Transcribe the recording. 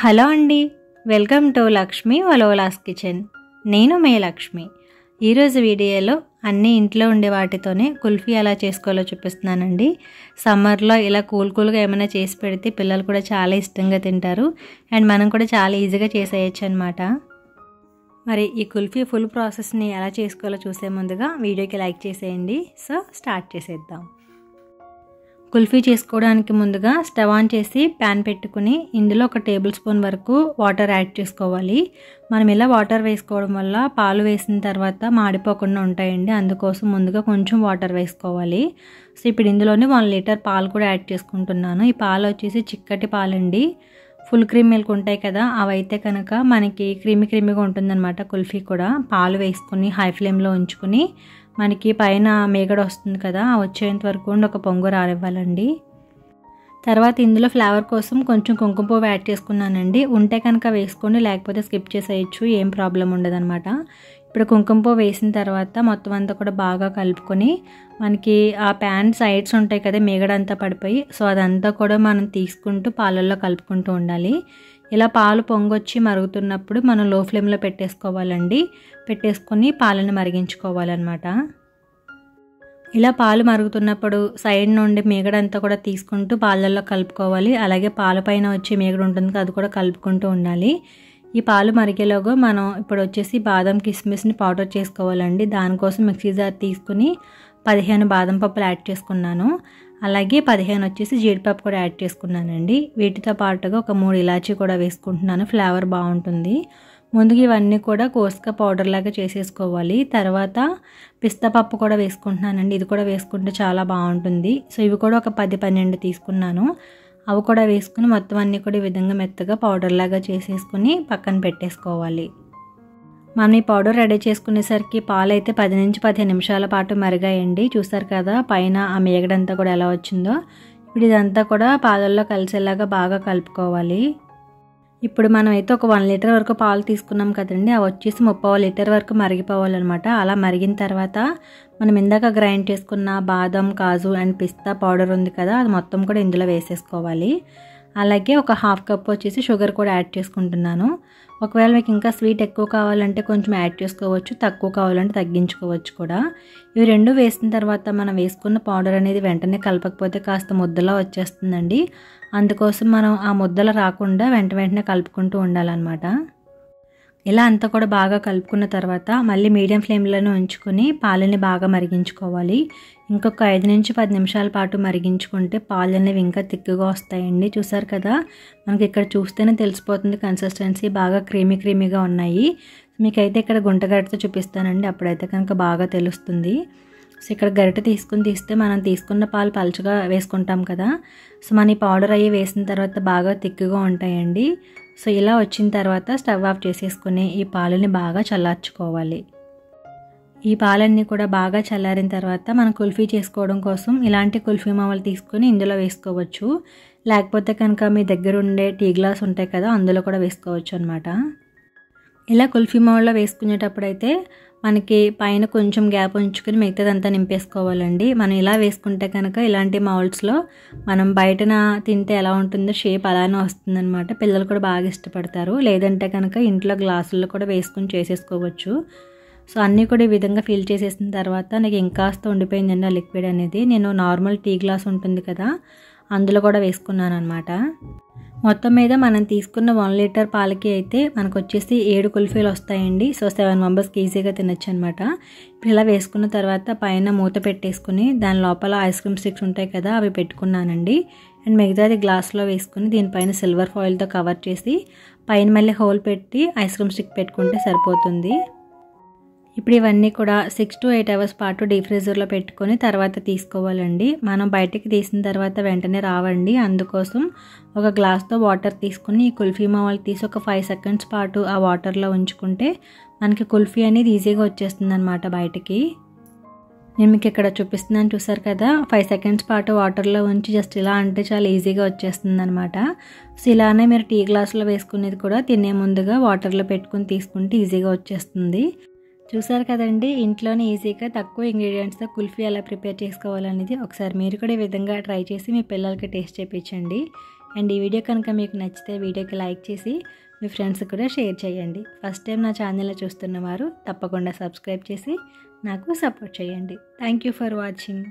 Hello అండి, welcome to Lakshmi వలోలాస్ kitchen. నేను మే లక్ష్మి. ఈరోజు వీడియోలో అన్నీ ఇంట్లో ఉండే వాటితోనే కుల్ఫీ ఎలా చేసుకోవాలో చూపిస్తున్నానండి. సమ్మర్లో ఇలా కూల్గా ఏమైనా చేసి పెడితే పిల్లలు కూడా చాలా ఇష్టంగా తింటారు అండ్ మనం కూడా చాలా ఈజీగా చేసేయచ్చు అనమాట. మరి ఈ కుల్ఫీ ఫుల్ ప్రాసెస్ని ఎలా చేసుకోవాలో చూసే ముందుగా వీడియోకి లైక్ చేసేయండి. సో స్టార్ట్ చేసేద్దాం. కుల్ఫీ చేసుకోవడానికి ముందుగా స్టవ్ ఆన్ చేసి ప్యాన్ పెట్టుకుని ఇందులో 1 టేబుల్ స్పూన్ వరకు వాటర్ యాడ్ చేసుకోవాలి. మనం ఇలా వాటర్ వేసుకోవడం వల్ల పాలు వేసిన తర్వాత మాడిపోకుండా ఉంటాయండి. అందుకోసం ముందుగా కొంచెం వాటర్ వేసుకోవాలి. సో ఇప్పుడు ఇందులోనే 1 లీటర్ పాలు కూడా యాడ్ చేసుకుంటున్నాను. ఈ పాలు వచ్చేసి చిక్కటి పాలండి. ఫుల్ క్రీమ్ మిల్క్ ఉంటాయి కదా, అవైతే కనుక మనకి క్రీమీగా ఉంటుందన్నమాట. కుల్ఫీ కూడా పాలు వేసుకుని హై ఫ్లేమ్లో ఉంచుకుని మనకి పైన మేగడ వస్తుంది కదా, వచ్చేంత వరకు ఒక పొంగు రానివ్వాలండి. తర్వాత ఇందులో ఫ్లేవర్ కోసం కొంచెం కుంకుమ పువ్వు యాడ్ చేసుకున్నానండి. ఉంటే కనుక వేసుకోండి, లేకపోతే స్కిప్ చేసేయచ్చు, ఏం ప్రాబ్లం ఉండదన్నమాట. ఇప్పుడు కుంకుమ పువ్వు వేసిన తర్వాత మొత్తం అంతా కూడా బాగా కలుపుకొని మనకి ఆ ప్యాన్ సైడ్స్ ఉంటాయి కదా, మేగడ అంతా పడిపోయి, సో అదంతా కూడా మనం తీసుకుంటూ పాలల్లో కలుపుకుంటూ ఉండాలి. ఇలా పాలు పొంగొచ్చి మరుగుతున్నప్పుడు మనం లో ఫ్లేమ్లో పెట్టేసుకోవాలండి. పెట్టేసుకొని పాలను మరిగించుకోవాలన్నమాట. ఇలా పాలు మరుగుతున్నప్పుడు సైడ్ నుండి మేగడంతా కూడా తీసుకుంటూ పాలల్లో కలుపుకోవాలి. అలాగే పాల పైన వచ్చే మేగడ ఉంటుంది, అది కూడా కలుపుకుంటూ ఉండాలి. ఈ పాలు మరిగేలోగా మనం ఇప్పుడు వచ్చేసి బాదం కిస్మిస్ని పౌడర్ చేసుకోవాలండి. దానికోసం మిక్సీ జార్ తీసుకుని 15 బాదం పప్పులు యాడ్ చేసుకున్నాను. అలాగే 15 వచ్చేసి జీడిపప్పు కూడా యాడ్ చేసుకున్నానండి. వీటితో పాటుగా ఒక 3 ఇలాచీ కూడా వేసుకుంటున్నాను, ఫ్లేవర్ బాగుంటుంది. ముందుగా ఇవన్నీ కూడా కోర్స్గా పౌడర్ లాగా చేసేసుకోవాలి. తర్వాత పిస్తా పప్పు కూడా వేసుకుంటున్నానండి. ఇది కూడా వేసుకుంటే చాలా బాగుంటుంది. సో ఇవి కూడా ఒక 10-12 తీసుకున్నాను. అవి కూడా వేసుకుని మొత్తం అన్నీ కూడా ఈ విధంగా మెత్తగా పౌడర్ లాగా చేసేసుకుని పక్కన పెట్టేసుకోవాలి. మనం ఈ పౌడర్ రెడీ చేసుకునేసరికి పాలు అయితే 10 నుంచి 15 నిమిషాల పాటు మరిగాయండి. చూసారు కదా పైన ఆ మేగడంతా కూడా ఎలా వచ్చిందో. ఇప్పుడు ఇదంతా కూడా పాలల్లో కలిసేలాగా బాగా కలుపుకోవాలి. ఇప్పుడు మనం అయితే ఒక 1 లీటర్ వరకు పాలు తీసుకున్నాం కదండి, అవి వచ్చేసి 30 లీటర్ వరకు మరిగిపోవాలన్నమాట. అలా మరిగిన తర్వాత మనం ఇందాక గ్రైండ్ చేసుకున్న బాదం, కాజు అండ్ పిస్తా పౌడర్ ఉంది కదా, అది మొత్తం కూడా ఇందులో వేసేసుకోవాలి. అలాగే ఒక 1/2 కప్ వచ్చేసి షుగర్ కూడా యాడ్ చేసుకుంటున్నాను. ఒకవేళ మీకు ఇంకా స్వీట్ ఎక్కువ కావాలంటే కొంచెం యాడ్ చేసుకోవచ్చు, తక్కువ కావాలంటే తగ్గించుకోవచ్చు కూడా. ఇవి రెండు వేసిన తర్వాత మనం వేసుకున్న పౌడర్ అనేది వెంటనే కలపకపోతే కాస్త ముద్దలా వచ్చేస్తుందండి. అందుకోసం మనం ఆ ముద్దలు రాకుండా వెంటనే కలుపుకుంటూ ఉండాలన్నమాట. ఇలా అంతా కూడా బాగా కలుపుకున్న తర్వాత మళ్ళీ మీడియం ఫ్లేమ్లోనే ఉంచుకొని పాలని బాగా మరిగించుకోవాలి. ఇంకొక 5 నుంచి 10 నిమిషాల పాటు మరిగించుకుంటే పాలు అనేవి ఇంకా తిక్కుగా వస్తాయండి. చూసారు కదా, మనకి ఇక్కడ చూస్తేనే తెలిసిపోతుంది కన్సిస్టెన్సీ బాగా క్రీమీగా ఉన్నాయి. మీకైతే ఇక్కడ గుంటగరిటతో చూపిస్తానండి, అప్పుడైతే కనుక బాగా తెలుస్తుంది. సో ఇక్కడ గరిట తీసుకుని తీస్తే మనం తీసుకున్న పాలు పలుచగా వేసుకుంటాం కదా, సో మన ఈ పౌడర్ అయ్యి వేసిన తర్వాత బాగా తిక్కుగా ఉంటాయండి. సో ఇలా వచ్చిన తర్వాత స్టవ్ ఆఫ్ చేసేసుకుని ఈ పాలని బాగా చల్లార్చుకోవాలి. ఈ పాలన్నీ కూడా బాగా చల్లారిన తర్వాత మనం కుల్ఫీ చేసుకోవడం కోసం ఇలాంటి కుల్ఫీ మామూలు తీసుకొని ఇందులో వేసుకోవచ్చు. లేకపోతే కనుక మీ దగ్గర ఉండే టీ గ్లాస్ ఉంటాయి కదా, అందులో కూడా వేసుకోవచ్చు అనమాట. ఇలా కుల్ఫీ మామూల్లో వేసుకునేటప్పుడు అయితే మనకి పైన కొంచెం గ్యాప్ ఉంచుకొని మిగతాదంతా నింపేసుకోవాలండి. మనం ఇలా వేసుకుంటే కనుక ఇలాంటి మౌల్డ్స్లో మనం బయటన తింటే ఎలా ఉంటుందో షేప్ అలానే వస్తుందన్నమాట. పిల్లలు కూడా బాగా ఇష్టపడతారు. లేదంటే కనుక ఇంట్లో గ్లాసుల్లో కూడా వేసుకుని చేసేసుకోవచ్చు. సో అన్నీ కూడా ఈ విధంగా ఫిల్ చేసేసిన తర్వాత నాకు ఇంకాస్త ఉండిపోయిందండి ఆ లిక్విడ్ అనేది. నేను నార్మల్ టీ గ్లాస్ ఉంటుంది కదా, అందులో కూడా వేసుకున్నాను అనమాట. మొత్తం మీద మనం తీసుకున్న 1 లీటర్ పాలకి అయితే మనకు వచ్చేసి 7 కుల్ఫీలు వస్తాయండి. సో 7 మెంబర్స్కి ఈజీగా తినచ్చు అనమాట. ఇప్పుడు ఇలా వేసుకున్న తర్వాత పైన మూత పెట్టేసుకుని దాని లోపల ఐస్ క్రీమ్ స్టిక్స్ ఉంటాయి కదా, అవి పెట్టుకున్నానండి. అండ్ మిగతాది గ్లాస్లో వేసుకుని దీనిపైన సిల్వర్ ఫాయిల్తో కవర్ చేసి పైన మళ్ళీ హోల్ పెట్టి ఐస్ క్రీమ్ స్టిక్ పెట్టుకుంటే సరిపోతుంది. ఇప్పుడు ఇవన్నీ కూడా 6 to 8 అవర్స్ పాటు డీప్ ఫ్రీజర్లో పెట్టుకొని తర్వాత తీసుకోవాలండి. మనం బయటికి తీసిన తర్వాత వెంటనే రావండి. అందుకోసం ఒక గ్లాస్తో వాటర్ తీసుకుని ఈ కుల్ఫీ మామూలు తీసి ఒక 5 సెకండ్స్ పాటు ఆ వాటర్లో ఉంచుకుంటే మనకి కుల్ఫీ అనేది ఈజీగా వచ్చేస్తుంది అనమాట బయటికి. నేను మీకు ఇక్కడ చూపిస్తున్నాను, చూసారు కదా, 5 సెకండ్స్ పాటు వాటర్లో ఉంచి జస్ట్ ఇలా అంటే చాలా ఈజీగా వచ్చేస్తుంది అనమాట. సో ఇలానే మీరు టీ గ్లాస్లో వేసుకునేది కూడా తినే ముందుగా వాటర్లో పెట్టుకుని తీసుకుంటే ఈజీగా వచ్చేస్తుంది. చూసారు కదండి, ఇంట్లోనే ఈజీగా తక్కువ ఇంగ్రీడియంట్స్తో కుల్ఫీ ఎలా ప్రిపేర్ చేసుకోవాలనేది ఒకసారి మీరు కూడా ఈ విధంగా ట్రై చేసి మీ పిల్లలకి టేస్ట్ చేయించండి. అండ్ ఈ వీడియో కనుక మీకు నచ్చితే వీడియోకి లైక్ చేసి మీ ఫ్రెండ్స్ కూడా షేర్ చేయండి. ఫస్ట్ టైం నా ఛానల్ చూస్తున్న వారు తప్పకుండా సబ్స్క్రైబ్ చేసి నాకు సపోర్ట్ చేయండి. Thank you for watching.